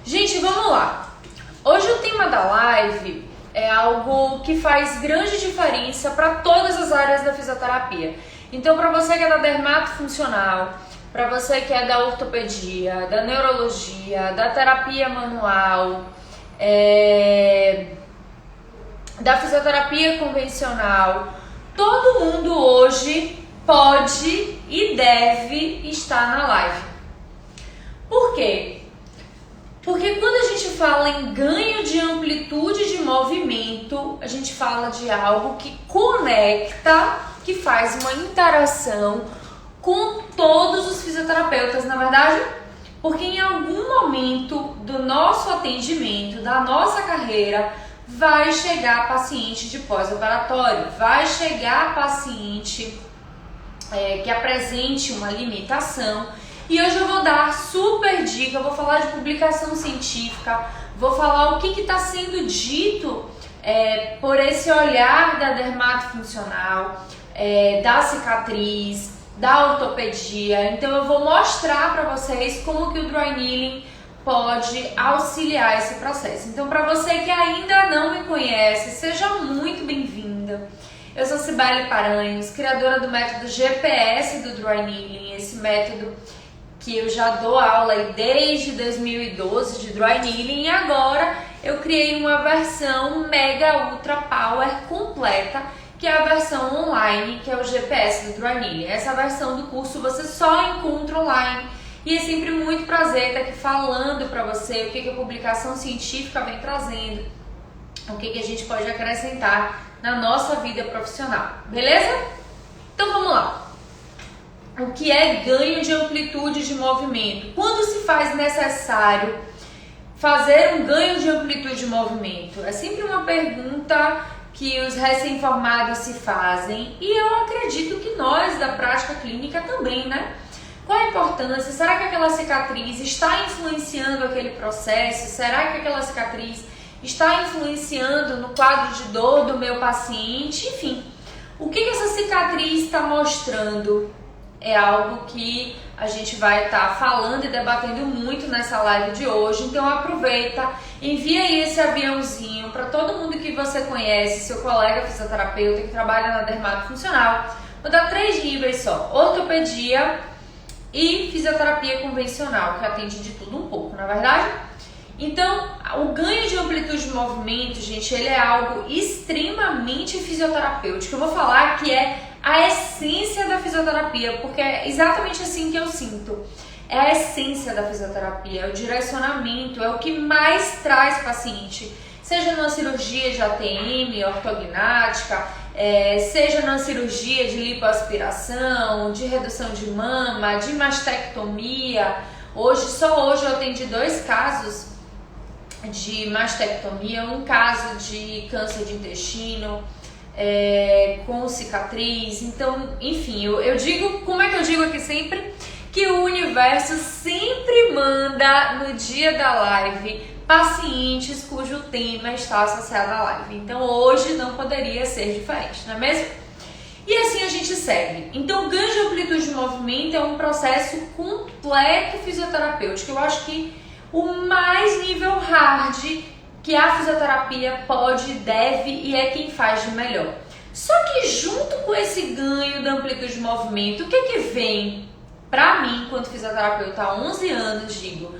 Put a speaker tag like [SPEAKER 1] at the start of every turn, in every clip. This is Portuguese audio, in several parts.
[SPEAKER 1] Gente, vamos lá. Hoje o tema da live é algo que faz grande diferença para todas as áreas da fisioterapia. Então, para você que é da dermatofuncional, para você que é da ortopedia, da neurologia, da terapia manual, da fisioterapia convencional, todo mundo hoje pode e deve estar na live. Por quê? Porque quando a gente fala em ganho de amplitude de movimento, a gente fala de algo que conecta, que faz uma interação com todos os fisioterapeutas, na verdade, porque em algum momento do nosso atendimento, da nossa carreira, vai chegar paciente de pós-operatório, vai chegar paciente que apresente uma limitação. E hoje eu vou dar super dica, eu vou falar de publicação científica, vou falar o que está sendo dito por esse olhar da dermatofuncional, da cicatriz, da ortopedia. Então eu vou mostrar para vocês como que o dry needling pode auxiliar esse processo. Então, para você que ainda não me conhece, seja muito bem-vinda. Eu sou Cibele Paranhos, criadora do método GPS do dry needling, esse método que eu já dou aula desde 2012 de dry needling, e agora eu criei uma versão Mega Ultra Power completa, que é a versão online, que é o GPS do dry needling. Essa versão do curso você só encontra online. E é sempre muito prazer estar aqui falando para você o que a publicação científica vem trazendo, o que a gente pode acrescentar na nossa vida profissional, beleza? Então vamos lá. O que é ganho de amplitude de movimento? Quando se faz necessário fazer um ganho de amplitude de movimento? É sempre uma pergunta que os recém-formados se fazem, e eu acredito que nós da prática clínica também, né? Qual a importância? Será que aquela cicatriz está influenciando aquele processo? Será que aquela cicatriz está influenciando no quadro de dor do meu paciente? Enfim, o que essa cicatriz está mostrando? É algo que a gente vai estar falando e debatendo muito nessa live de hoje. Então aproveita, envia aí esse aviãozinho para todo mundo que você conhece, seu colega fisioterapeuta que trabalha na dermatofuncional. Vou dar 3 níveis só: ortopedia e fisioterapia convencional, que atende de tudo um pouco, na verdade. Então, o ganho de amplitude de movimento, gente, ele é algo extremamente fisioterapêutico. Eu vou falar que é a essência da fisioterapia, porque é exatamente assim que eu sinto. É a essência da fisioterapia, é o direcionamento, é o que mais traz paciente, seja numa cirurgia de ATM, ortognática, seja na cirurgia de lipoaspiração, de redução de mama, de mastectomia. Só hoje eu atendi 2 casos de mastectomia, um caso de câncer de intestino com cicatriz. Então, enfim, eu digo, como é que eu digo aqui sempre? Que o universo sempre manda no dia da live pacientes cujo tema está associado à live. Então hoje não poderia ser diferente, não é mesmo? E assim a gente segue. Então o ganho de amplitude de movimento é um processo completo fisioterapêutico. Eu acho que o mais nível hard que a fisioterapia pode, deve e é quem faz de melhor. Só que junto com esse ganho da amplitude de movimento, o que vem pra mim, enquanto fisioterapeuta há 11 anos, digo: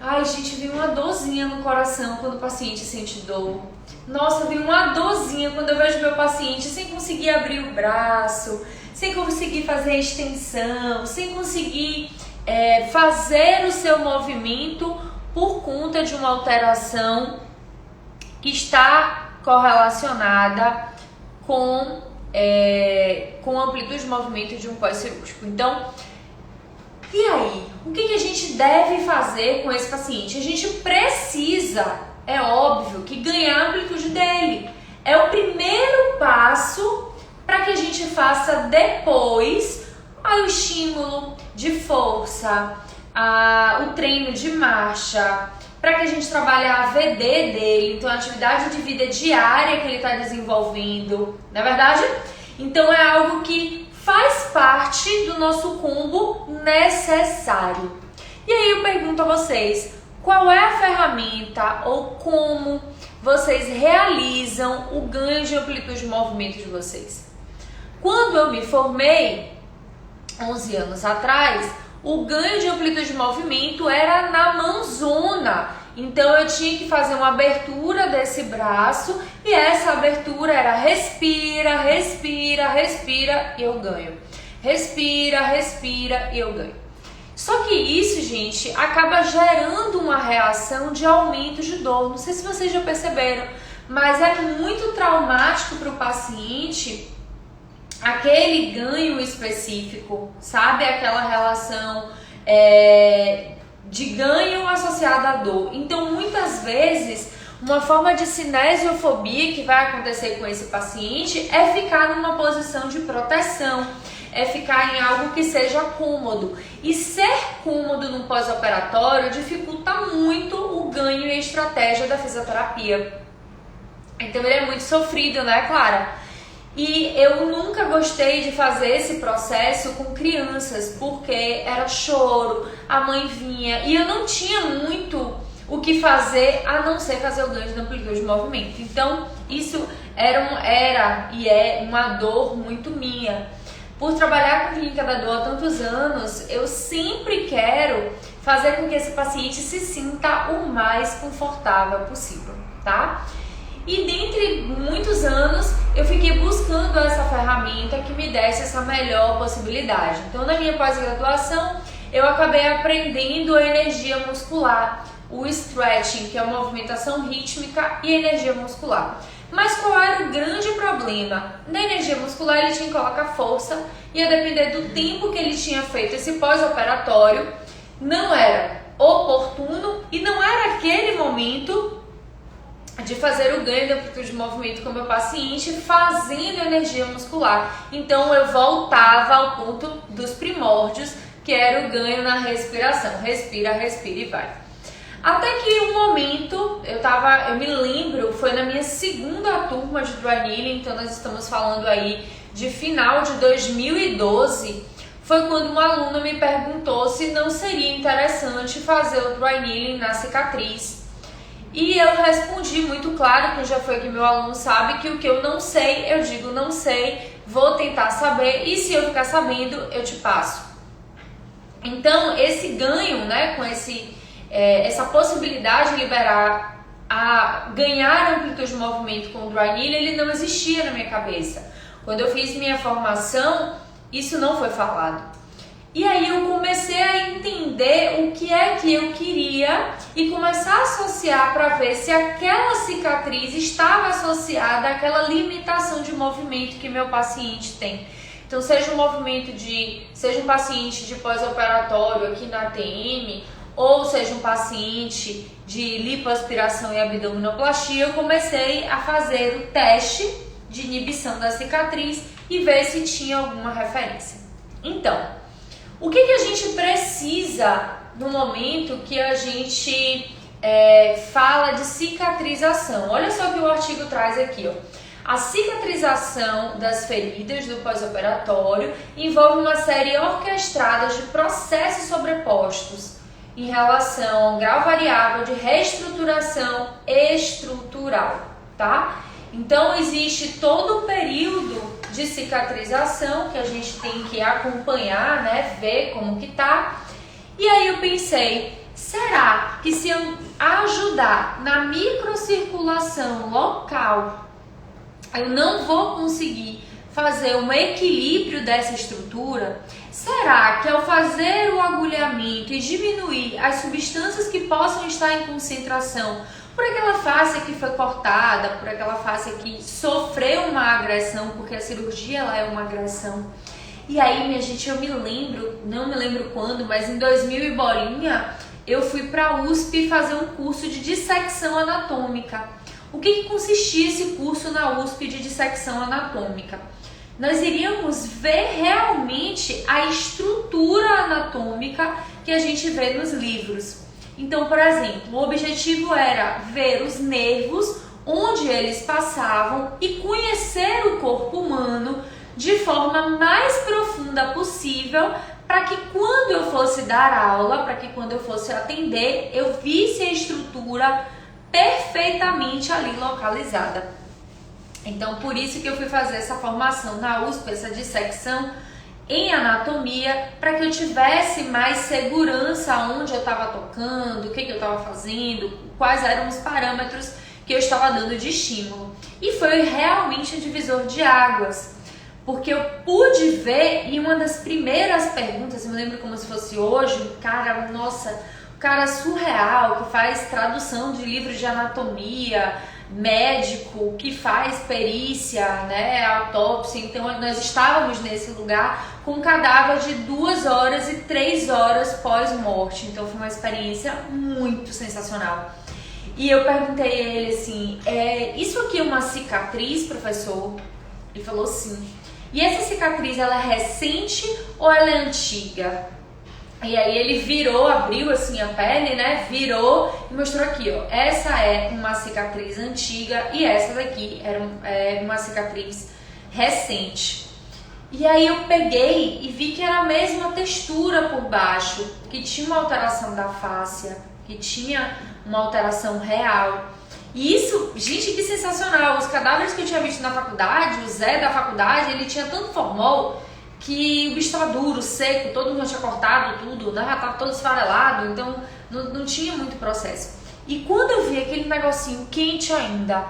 [SPEAKER 1] ai, gente, vem uma dorzinha no coração quando o paciente sente dor. Nossa, vem uma dorzinha quando eu vejo meu paciente sem conseguir abrir o braço, sem conseguir fazer a extensão, sem conseguir fazer o seu movimento por conta de uma alteração que está correlacionada com a amplitude de movimento de um pós-cirúrgico. Então, e aí? O que a gente deve fazer com esse paciente? A gente precisa, é óbvio, que ganhar a amplitude dele. É o primeiro passo para que a gente faça depois o estímulo de força, o treino de marcha, para que a gente trabalhe a AVD dele, então a atividade de vida diária que ele está desenvolvendo, não é verdade? Então é algo que faz parte do nosso combo necessário. E aí eu pergunto a vocês, qual é a ferramenta ou como vocês realizam o ganho de amplitude de movimento de vocês. Quando eu me formei, 11 anos atrás, o ganho de amplitude de movimento era na mãozona. Então eu tinha que fazer uma abertura desse braço e essa abertura era respira, respira, respira e eu ganho. Respira, respira e eu ganho. Só que isso, gente, acaba gerando uma reação de aumento de dor. Não sei se vocês já perceberam, mas é muito traumático para o paciente aquele ganho específico, sabe? Aquela relação de ganho associada à dor. Então, muitas vezes, uma forma de cinesiofobia que vai acontecer com esse paciente é ficar numa posição de proteção, é ficar em algo que seja cômodo. E ser cômodo no pós-operatório dificulta muito o ganho e a estratégia da fisioterapia. Então, ele é muito sofrido, né, Clara? E eu nunca gostei de fazer esse processo com crianças, porque era choro, a mãe vinha e eu não tinha muito o que fazer a não ser fazer o ganho de amplitude de movimento. Então isso era e é uma dor muito minha. Por trabalhar com clínica da dor há tantos anos, eu sempre quero fazer com que esse paciente se sinta o mais confortável possível, tá? E dentre muitos anos eu fiquei buscando essa ferramenta que me desse essa melhor possibilidade. Então na minha pós-graduação eu acabei aprendendo a energia muscular, o stretching, que é a movimentação rítmica, e energia muscular. Mas qual era o grande problema? Na energia muscular ele tinha que colocar força e a depender do tempo que ele tinha feito esse pós-operatório, não era oportuno e não era aquele momento de fazer o ganho da amplitude de movimento com o meu paciente fazendo energia muscular. Então eu voltava ao ponto dos primórdios, que era o ganho na respiração. Respira, respira e vai. Até que um momento, eu me lembro, foi na minha segunda turma de dry needling, então nós estamos falando aí de final de 2012, foi quando uma aluna me perguntou se não seria interessante fazer o dry needling na cicatriz. E eu respondi muito claro, quem já foi aqui meu aluno sabe que o que eu não sei, eu digo não sei, vou tentar saber e se eu ficar sabendo, eu te passo. Então, esse ganho, né, com essa possibilidade de liberar, ganhar amplitude de movimento com o dry needling, ele não existia na minha cabeça. Quando eu fiz minha formação, isso não foi falado. E aí eu comecei a entender o que é que eu queria e começar a associar para ver se aquela cicatriz estava associada àquela limitação de movimento que meu paciente tem. Então, seja um paciente de pós-operatório aqui na ATM, ou seja um paciente de lipoaspiração e abdominoplastia, eu comecei a fazer o teste de inibição da cicatriz e ver se tinha alguma referência. Então, o que a gente precisa no momento que a gente fala de cicatrização? Olha só o que o artigo traz aqui, ó. A cicatrização das feridas do pós-operatório envolve uma série orquestrada de processos sobrepostos em relação a um grau variável de reestruturação estrutural, tá? Então existe todo o período de cicatrização que a gente tem que acompanhar, né, ver como que tá. E aí eu pensei, será que se eu ajudar na microcirculação local, eu não vou conseguir fazer um equilíbrio dessa estrutura? Será que ao fazer o agulhamento e diminuir as substâncias que possam estar em concentração por aquela face que foi cortada, por aquela face que sofreu uma agressão, porque a cirurgia ela é uma agressão. E aí, minha gente, eu me lembro, não me lembro quando, mas em 2000 e bolinha, eu fui para a USP fazer um curso de dissecção anatômica. O que consistia esse curso na USP de dissecção anatômica? Nós iríamos ver realmente a estrutura anatômica que a gente vê nos livros. Então, por exemplo, o objetivo era ver os nervos, onde eles passavam e conhecer o corpo humano de forma mais profunda possível, para que quando eu fosse dar aula, para que quando eu fosse atender, eu visse a estrutura perfeitamente ali localizada. Então, por isso que eu fui fazer essa formação na USP, essa dissecção em anatomia, para que eu tivesse mais segurança onde eu estava tocando, o que eu estava fazendo, quais eram os parâmetros que eu estava dando de estímulo. E foi realmente um divisor de águas, porque eu pude ver, e uma das primeiras perguntas, eu me lembro como se fosse hoje, um cara, nossa, um cara surreal, que faz tradução de livros de anatomia, médico, que faz perícia, né, autópsia. Então nós estávamos nesse lugar com um cadáver de 2 horas e 3 horas pós-morte. Então foi uma experiência muito sensacional. E eu perguntei a ele assim, isso aqui é uma cicatriz, professor? Ele falou sim. E essa cicatriz, ela é recente ou ela é antiga? E aí ele virou, abriu assim a pele, né? Virou e mostrou aqui, ó. Essa é uma cicatriz antiga e essa daqui é uma cicatriz recente. E aí eu peguei e vi que era a mesma textura por baixo, que tinha uma alteração da fáscia, que tinha uma alteração real. E isso, gente, que sensacional! Os cadáveres que eu tinha visto na faculdade, o Zé da faculdade, ele tinha tanto formol que o bicho estava duro, seco, todo mundo tinha cortado tudo, né? Já estava todo esfarelado, então não tinha muito processo. E quando eu vi aquele negocinho quente ainda,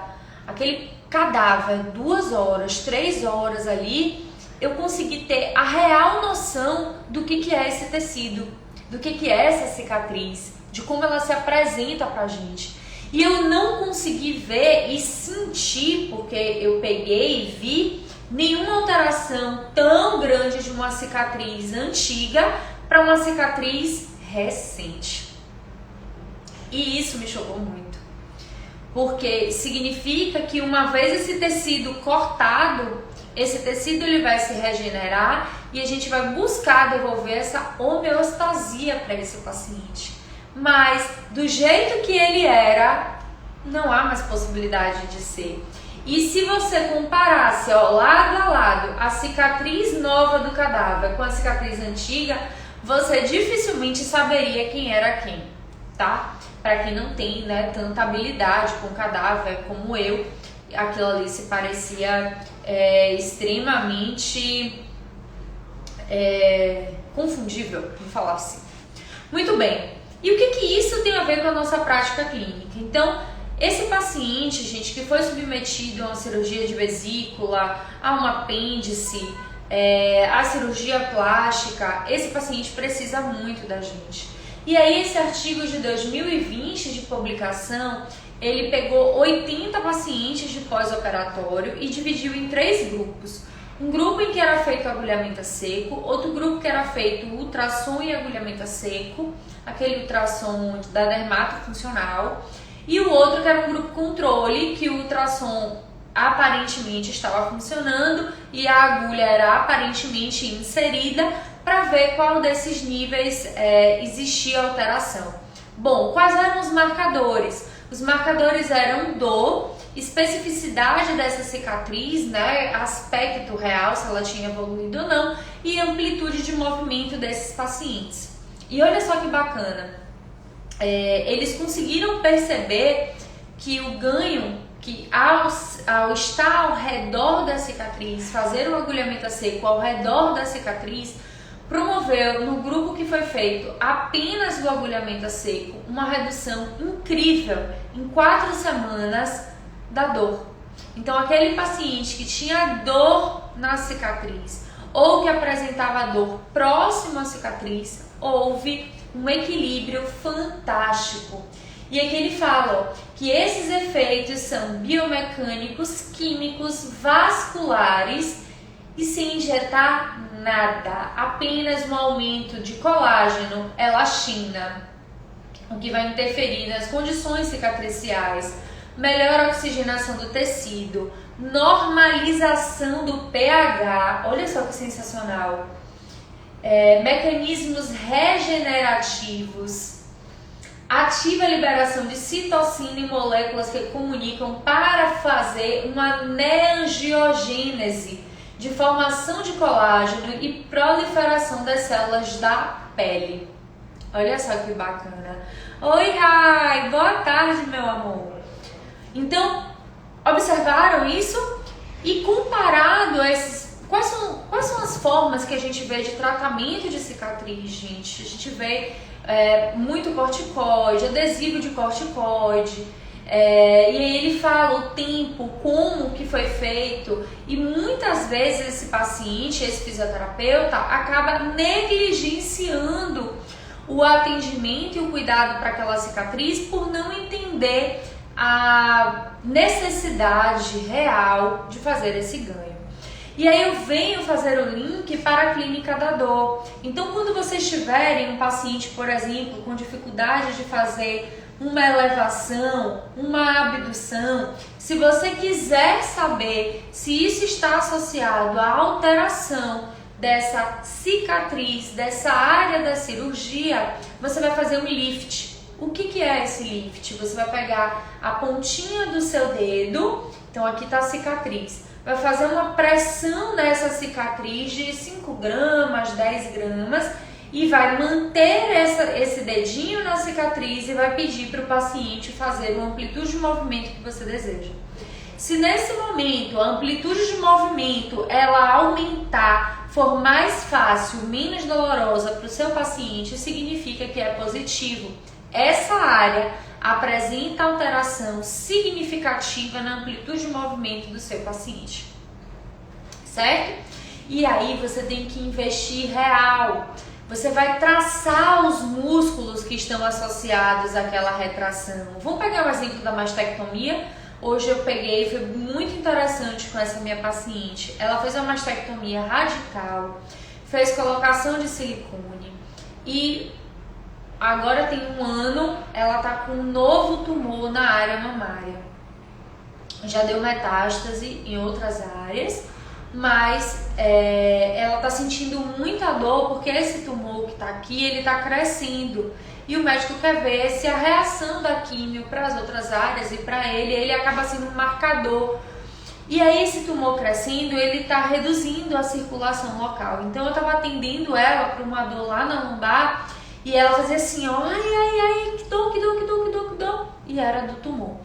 [SPEAKER 1] aquele cadáver, 2 horas, 3 horas ali, eu consegui ter a real noção do que é esse tecido, do que é essa cicatriz, de como ela se apresenta pra gente. E eu não consegui ver e sentir, porque eu peguei e vi nenhuma alteração tão grande de uma cicatriz antiga para uma cicatriz recente. E isso me chocou muito, porque significa que uma vez esse tecido cortado, esse tecido ele vai se regenerar e a gente vai buscar devolver essa homeostasia para esse paciente. Mas do jeito que ele era, não há mais possibilidade de ser. E se você comparasse, ó, lado a lado, a cicatriz nova do cadáver com a cicatriz antiga, você dificilmente saberia quem era quem, tá? Para quem não tem, né, tanta habilidade com o cadáver como eu, aquilo ali se parecia extremamente confundível, vou falar assim. Muito bem. E o que isso tem a ver com a nossa prática clínica? Então, esse paciente, gente, que foi submetido a uma cirurgia de vesícula, a um apêndice, a cirurgia plástica, esse paciente precisa muito da gente. E aí esse artigo de 2020 de publicação, ele pegou 80 pacientes de pós-operatório e dividiu em 3 grupos. Um grupo em que era feito agulhamento a seco, outro grupo que era feito ultrassom e agulhamento a seco, aquele ultrassom da dermatofuncional, e o outro que era um grupo controle, que o ultrassom aparentemente estava funcionando e a agulha era aparentemente inserida para ver qual desses níveis existia alteração. Bom, quais eram os marcadores? Os marcadores eram dor, especificidade dessa cicatriz, né, aspecto real, se ela tinha evoluído ou não, e amplitude de movimento desses pacientes. E olha só que bacana, eles conseguiram perceber que o ganho, que ao estar ao redor da cicatriz, fazer o agulhamento a seco ao redor da cicatriz, promoveu no grupo que foi feito apenas do agulhamento a seco uma redução incrível em 4 semanas da dor. Então aquele paciente que tinha dor na cicatriz ou que apresentava dor próximo à cicatriz, houve um equilíbrio fantástico. E aqui ele fala que esses efeitos são biomecânicos, químicos, vasculares e sem injetar nada, apenas um aumento de colágeno, elastina, o que vai interferir nas condições cicatriciais, melhor oxigenação do tecido, normalização do pH, olha só que sensacional, mecanismos regenerativos, ativa a liberação de citocina e moléculas que comunicam para fazer uma neangiogênese. de formação de colágeno e proliferação das células da pele. Olha só que bacana. Oi, Rai! Boa tarde, meu amor. Então, observaram isso? E comparado a esses... Quais são as formas que a gente vê de tratamento de cicatriz, gente? A gente vê muito corticoide, adesivo de corticoide, e aí ele fala o tempo, como que foi feito, e muitas vezes esse paciente, esse fisioterapeuta, acaba negligenciando o atendimento e o cuidado para aquela cicatriz por não entender a necessidade real de fazer esse ganho. E aí eu venho fazer o link para a clínica da dor. Então, quando vocês tiverem um paciente, por exemplo, com dificuldade de fazer uma elevação, uma abdução, se você quiser saber se isso está associado à alteração dessa cicatriz, dessa área da cirurgia, você vai fazer um lift. O que é esse lift? Você vai pegar a pontinha do seu dedo, então aqui está a cicatriz, vai fazer uma pressão nessa cicatriz de 5 gramas, 10 gramas e vai manter esse dedinho na cicatriz e vai pedir para o paciente fazer uma amplitude de movimento que você deseja. Se nesse momento a amplitude de movimento ela aumentar, for mais fácil, menos dolorosa para o seu paciente, significa que é positivo. Essa área apresenta alteração significativa na amplitude de movimento do seu paciente, certo? E aí você tem que investir real. Você vai traçar os músculos que estão associados àquela retração. Vamos pegar o exemplo da mastectomia. Hoje eu peguei, foi muito interessante com essa minha paciente. Ela fez uma mastectomia radical, fez colocação de silicone e agora tem 1 ano, ela tá com um novo tumor na área mamária. Já deu metástase em outras áreas, mas ela tá sentindo muita dor porque esse tumor que tá aqui, ele tá crescendo. E o médico quer ver se a reação da químio para as outras áreas e para ele acaba sendo um marcador. E aí esse tumor crescendo, ele tá reduzindo a circulação local. Então eu tava atendendo ela para uma dor lá na lombar, e ela fazia assim, ó, ai, que dor, que dor, que dor, que dor, que dor. E era do tumor.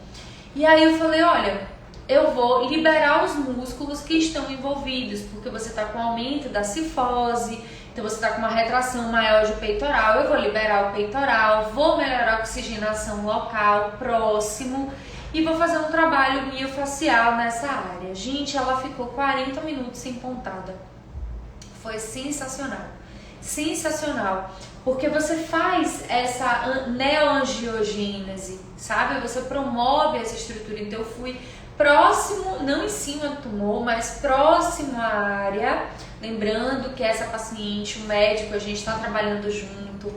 [SPEAKER 1] E aí eu falei, olha, eu vou liberar os músculos que estão envolvidos, porque você está com aumento da cifose, então você está com uma retração maior de peitoral, eu vou liberar o peitoral, vou melhorar a oxigenação local, próximo, e vou fazer um trabalho miofacial nessa área. Gente, ela ficou 40 minutos sem pontada. Foi sensacional. Sensacional, porque você faz essa neoangiogênese, sabe? Você promove essa estrutura. Então eu fui próximo, não em cima do tumor, mas próximo à área. Lembrando que essa paciente, o médico, a gente está trabalhando junto.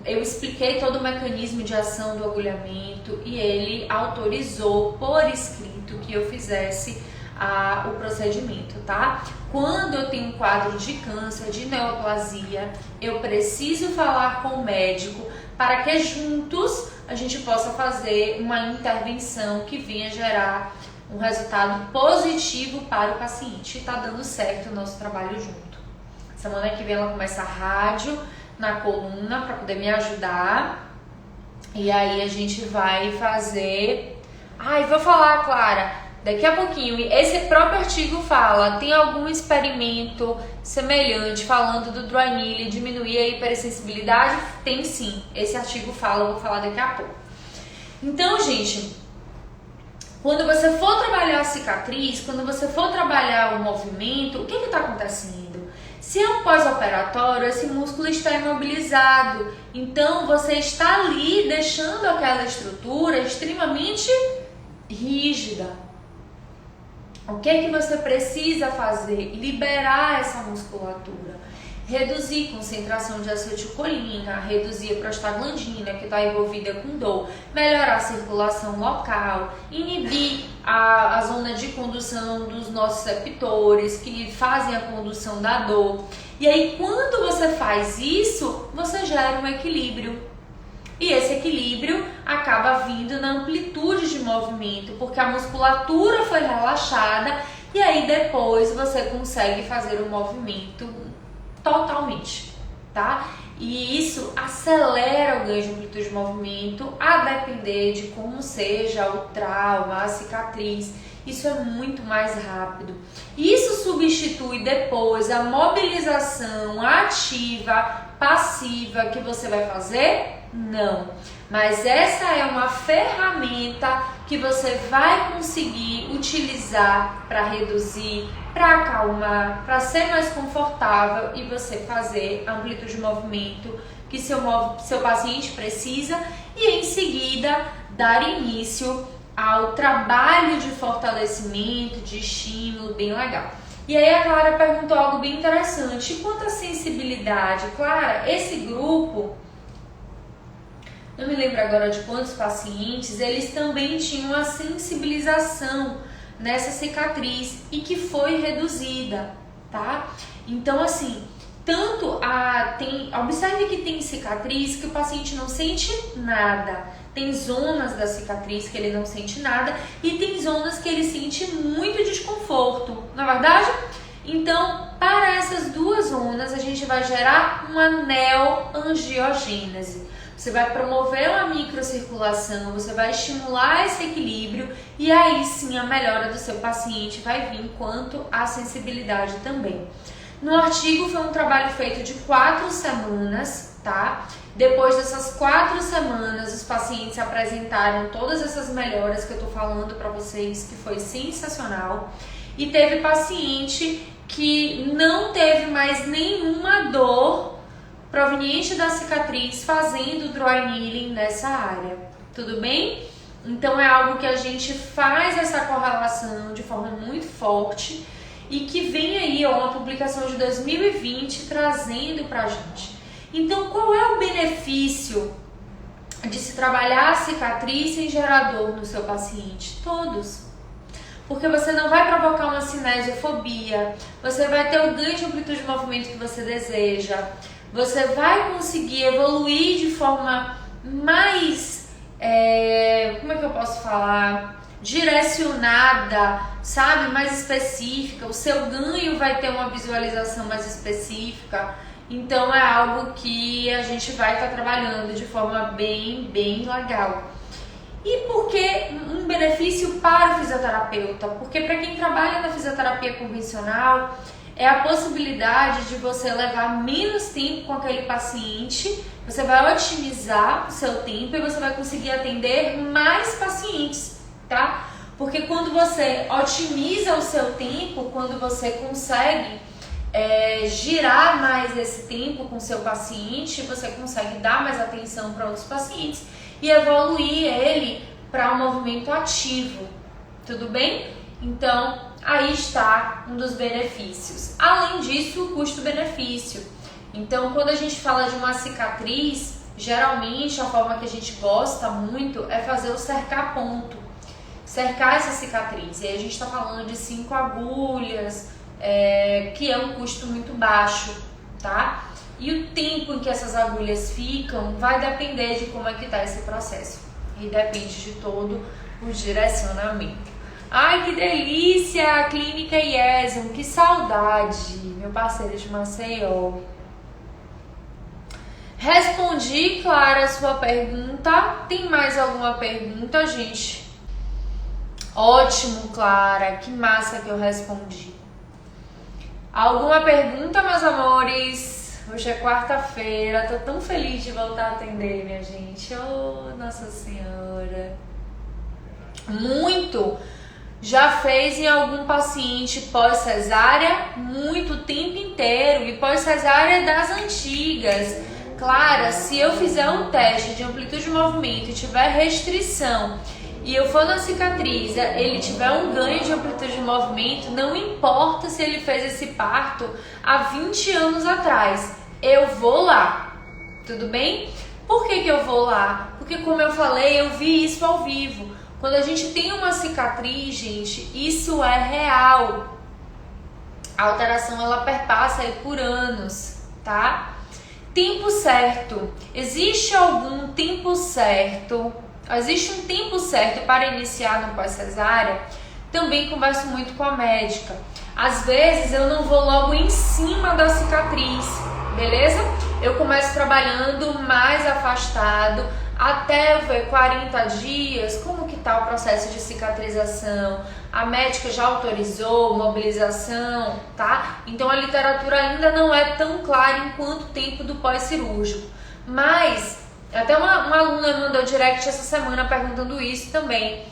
[SPEAKER 1] Eu expliquei todo o mecanismo de ação do agulhamento e ele autorizou por escrito que eu fizesse o procedimento, tá? Quando eu tenho um quadro de câncer, de neoplasia, eu preciso falar com o médico para que juntos a gente possa fazer uma intervenção que venha gerar um resultado positivo para o paciente. E tá dando certo o nosso trabalho junto. Semana que vem ela começa a rádio na coluna para poder me ajudar. E aí a gente vai fazer... vou falar, Clara, daqui a pouquinho. Esse próprio artigo fala, tem algum experimento semelhante falando do dry needle diminuir a hipersensibilidade? Tem sim, esse artigo fala, eu vou falar daqui a pouco. Então, gente, quando você for trabalhar a cicatriz, quando você for trabalhar o movimento, o que está acontecendo? Se é um pós-operatório, esse músculo está imobilizado, então você está ali deixando aquela estrutura extremamente rígida. O que você precisa fazer? Liberar essa musculatura, reduzir a concentração de acetilcolina, reduzir a prostaglandina que está envolvida com dor, melhorar a circulação local, inibir a zona de condução dos nossos receptores que fazem a condução da dor. E aí quando você faz isso, você gera um equilíbrio. E esse equilíbrio acaba vindo na amplitude de movimento, porque a musculatura foi relaxada e aí depois você consegue fazer o movimento totalmente, tá? E isso acelera o ganho de amplitude de movimento, a depender de como seja o trauma, a cicatriz. Isso é muito mais rápido. Isso substitui depois a mobilização ativa, passiva que você vai fazer? Não. Mas essa é uma ferramenta que você vai conseguir utilizar para reduzir, para acalmar, para ser mais confortável e você fazer a amplitude de movimento que seu paciente precisa e em seguida dar início ao trabalho de fortalecimento, de estímulo bem legal. E aí a Clara perguntou algo bem interessante. E quanto à sensibilidade? Clara, esse grupo, não me lembro agora de quantos pacientes, eles também tinham a sensibilização nessa cicatriz e que foi reduzida, tá? Então, assim, observe que tem cicatriz que o paciente não sente nada. Tem zonas da cicatriz que ele não sente nada e tem zonas que ele sente muito desconforto, não é verdade? Então, para essas duas zonas, a gente vai gerar uma neoangiogênese. Você vai promover uma microcirculação, você vai estimular esse equilíbrio e aí sim a melhora do seu paciente vai vir quanto à sensibilidade também. No artigo foi um trabalho feito de 4 semanas, tá? Depois dessas 4 semanas, os pacientes apresentaram todas essas melhoras que eu tô falando para vocês, que foi sensacional. E teve paciente que não teve mais nenhuma dor proveniente da cicatriz fazendo dry needling nessa área. Tudo bem? Então é algo que a gente faz essa correlação de forma muito forte e que vem aí uma publicação de 2020 trazendo pra gente. Então, qual é o benefício de se trabalhar a cicatriz sem gerar dor no seu paciente? Todos. Porque você não vai provocar uma cinesiofobia, você vai ter o ganho de amplitude de movimento que você deseja, você vai conseguir evoluir de forma mais, como é que eu posso falar? Direcionada, sabe? Mais específica. O seu ganho vai ter uma visualização mais específica. Então é algo que a gente vai estar trabalhando de forma bem legal. E por que um benefício para o fisioterapeuta? Porque para quem trabalha na fisioterapia convencional, é a possibilidade de você levar menos tempo com aquele paciente, você vai otimizar o seu tempo e você vai conseguir atender mais pacientes, tá? Porque quando você otimiza o seu tempo, quando você consegue girar mais esse tempo com o seu paciente, você consegue dar mais atenção para outros pacientes e evoluir ele para um movimento ativo, tudo bem? Então, aí está um dos benefícios. Além disso, o custo-benefício. Então, quando a gente fala de uma cicatriz, geralmente a forma que a gente gosta muito é fazer o cercar-ponto. Cercar essa cicatriz. E aí a gente está falando de 5 agulhas, que é um custo muito baixo, tá? E o tempo em que essas agulhas ficam vai depender de como é que tá esse processo. E depende de todo o direcionamento. Ai, que delícia! Clínica Iesum, que saudade! Meu parceiro de Maceió. Respondi, Clara, a sua pergunta. Tem mais alguma pergunta, gente? Ótimo, Clara. Que massa que eu respondi. Alguma pergunta, meus amores? Hoje é quarta-feira. Tô tão feliz de voltar a atender, minha gente. Oh, Nossa Senhora. Muito! Já fez em algum paciente pós-cesárea? Muito, o tempo inteiro. E pós-cesárea das antigas. Clara, se eu fizer um teste de amplitude de movimento e tiver restrição e eu for na cicatriz, ele tiver um ganho de amplitude de movimento, não importa se ele fez esse parto há 20 anos atrás, eu vou lá, tudo bem? Por que eu vou lá? Porque, como eu falei, eu vi isso ao vivo. Quando a gente tem uma cicatriz, gente, isso é real. A alteração, ela perpassa aí por anos, tá? Tempo certo. Existe algum tempo certo? Existe um tempo certo para iniciar no pós-cesárea? também converso muito com a médica. Às vezes eu não vou logo em cima da cicatriz, beleza? Eu começo trabalhando mais afastado, até eu ver 40 dias, como que tá o processo de cicatrização, a médica já autorizou mobilização, tá? Então a literatura ainda não é tão clara em quanto tempo do pós-cirúrgico. Mas, até uma aluna mandou direct essa semana perguntando isso também.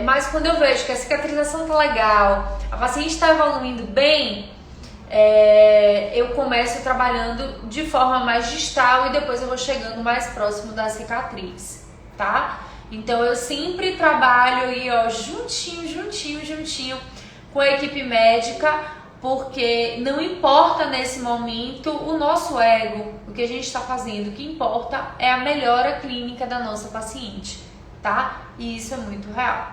[SPEAKER 1] Mas quando eu vejo que a cicatrização tá legal, a paciente está evoluindo bem, eu começo trabalhando de forma mais distal e depois eu vou chegando mais próximo da cicatriz, tá? Então eu sempre trabalho aí, ó, juntinho com a equipe médica, porque não importa nesse momento o nosso ego, o que a gente está fazendo, o que importa é a melhora clínica da nossa paciente, tá? E isso é muito real.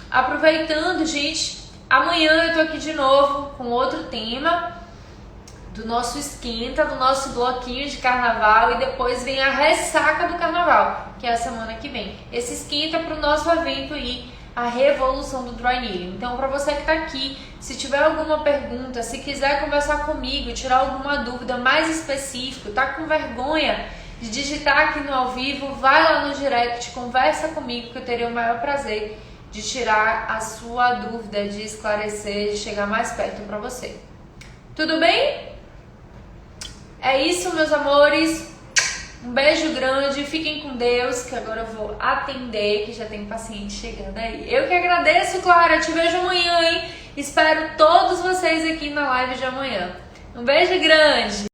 [SPEAKER 1] Aproveitando, gente, amanhã eu tô aqui de novo com outro tema do nosso esquenta, do nosso bloquinho de carnaval, e depois vem a ressaca do carnaval, que é a semana que vem. Esse esquenta pro nosso evento aí, a revolução do Dry Needling. Então, para você que tá aqui, se tiver alguma pergunta, se quiser conversar comigo, tirar alguma dúvida mais específica, tá com vergonha de digitar aqui no ao vivo, vai lá no direct, conversa comigo, que eu teria o maior prazer de tirar a sua dúvida, de esclarecer, de chegar mais perto para você. Tudo bem? É isso, meus amores. Um beijo grande, fiquem com Deus, que agora eu vou atender, que já tem paciente chegando aí. Eu que agradeço, Clara, te vejo amanhã, hein? Espero todos vocês aqui na live de amanhã. Um beijo grande!